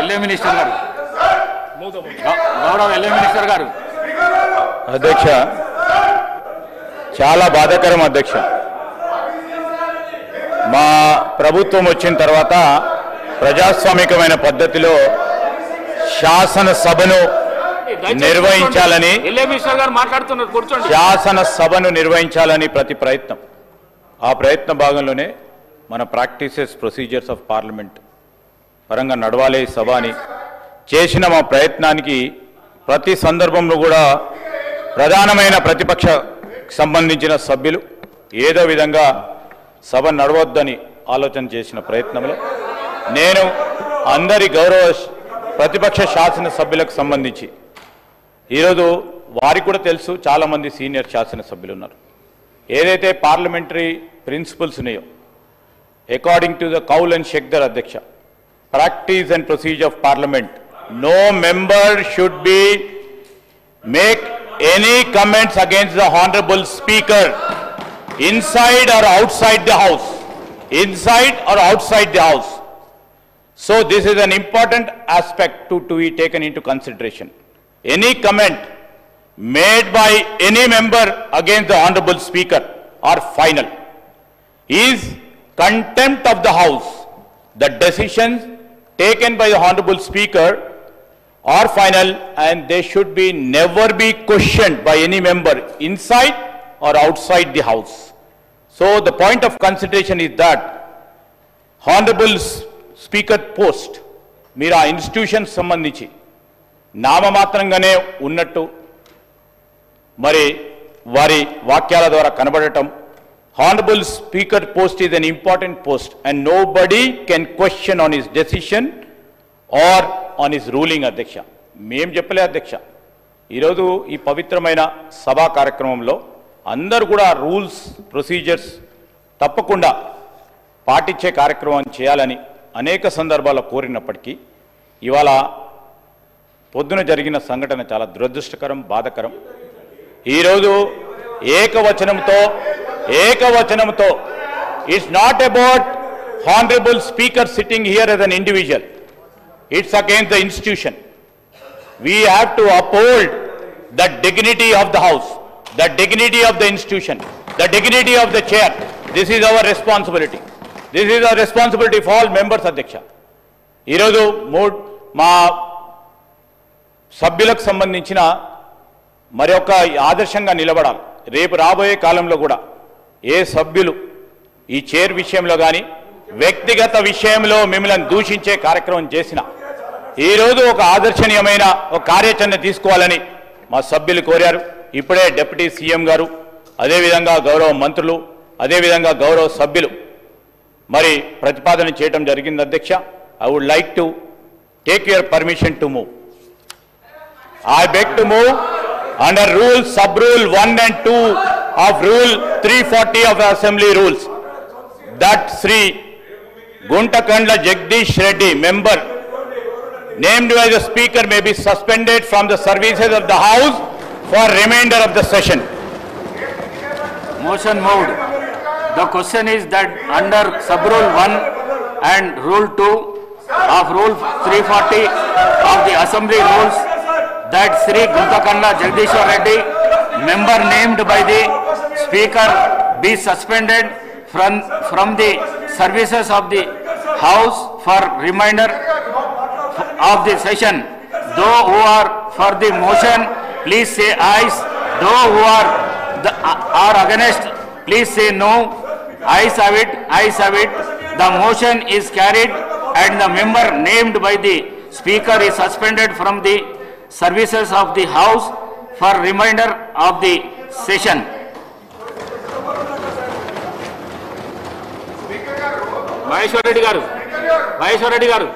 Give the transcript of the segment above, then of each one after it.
LA minister గారు గౌరవ LA minister గారు అధ్యక్ష చాలా బాధాకరం అధ్యక్ష మా ప్రభుత్వం వచ్చిన తర్వాత ప్రజాస్వామికమైన పద్ధతిలో శాసనసభను నిర్వహించాలని శాసనసభను నిర్వహించాలని ప్రతి ప్రయత్నం ఆ ప్రయత్న భాగంలోనే మన ప్రాక్టీసెస్ ప్రొసీజర్స్ ఆఫ్ పార్లమెంట్ పరంగా నడవాలి సభ అని చేసిన మా ప్రయత్నానికి ప్రతి సందర్భంలో కూడా ప్రధానమైన ప్రతిపక్ష సంబంధించిన సభ్యులు ఏదో విధంగా సభ నడవద్దని ఆలోచన చేసిన ప్రయత్నంలో నేను అందరి గౌరవ ప్రతిపక్ష శాసన సభ్యులకు సంబంధించి ఈరోజు వారికి కూడా తెలుసు చాలామంది సీనియర్ శాసనసభ్యులు ఉన్నారు ఏదైతే పార్లమెంటరీ ప్రిన్సిపల్స్ ఉన్నాయో according to the Kaul and Shakdher అధ్యక్ష practice and procedure of parliament no member should be make any comments against the honorable speaker inside or outside the house so this is an important aspect to be taken into consideration. Any comment made by any member against the honorable speaker are final is contempt of the house. The decisions taken by the honorable speaker are final and they should be never be questioned by any member inside or outside the house. So the point of consideration is that honorable speaker post meera institution sambandhinchi నామమాత్రంగానే ఉన్నట్టు మరి వారి వాక్యాల ద్వారా కనబడటం honorable speaker post is an important post and nobody can question on his decision or on his ruling అధ్యక్ష మేము చెప్పలే అధ్యక్ష ఈరోజు ఈ పవిత్రమైన సభా కార్యక్రమంలో అందరూ కూడా రూల్స్ ప్రొసీజర్స్ తప్పకుండా పాటించే కార్యక్రమం చేయాలని అనేక సందర్భాల్లో కోరినప్పటికీ ఇవాళ పొద్దున జరిగిన సంఘటన చాలా దురదృష్టకరం బాధాకరం ఈరోజు ఏకవచనంతో it's not about honourable speaker sitting here as an individual. It's against the institution. We have to uphold the dignity of the house, the dignity of the institution, the dignity of the chair. This is our responsibility. This is our responsibility for all members, Adhyaksha. ఈరోజు మా సభ్యులకు సంబంధించిన మరొక ఆదర్శంగా నిలబడాలి. రేపు రాబోయే కాలంలో కూడా ఏ సభ్యులు ఈ చైర్ విషయంలో కానీ వ్యక్తిగత విషయంలో మిమ్మల్ని దూషించే కార్యక్రమం చేసిన ఈరోజు ఒక ఆదర్శనీయమైన ఒక కార్యాచరణ తీసుకోవాలని మా సభ్యులు కోరారు. ఇప్పుడే డిప్యూటీ సీఎం గారు అదేవిధంగా గౌరవ మంత్రులు అదేవిధంగా గౌరవ సభ్యులు మరి ప్రతిపాదన చేయడం జరిగింది అధ్యక్ష. I would like to take your permission to move. I beg to move under rule sub rule 1 and 2 of rule 340 of assembly rules that Sri Guntakandla Jagdish Reddy member named by the speaker may be suspended from the services of the house for remainder of the session. Motion moved. The question is that under sub rule 1 and rule 2 of rule 340 of the assembly rules that Sri Guntakandla Jagdishwar Reddy, member named by the Speaker, be suspended from the services of the House for remainder of the session. Those who are for the motion, please say ayes. Those who are against, please say no. Ayes have it. Ayes have it. The motion is carried, and the member named by the Speaker is suspended from the services of the House for remainder of the session. Maheshwar Reddy garu, Maheshwar Reddy garu,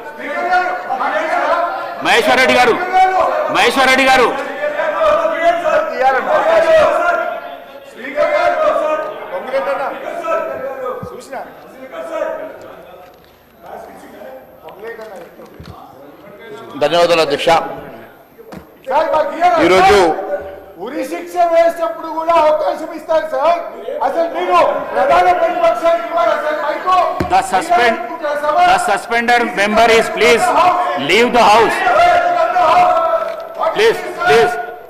Maheshwar Reddy garu, Maheshwar Reddy garu. ధన్యవాదాలు అధ్యక్ష. ఈరోజు ఉరి శిక్ష వేసేటప్పుడు కూడా అవకాశం ఇస్తారు sir. The suspended member is please leave the house. Please.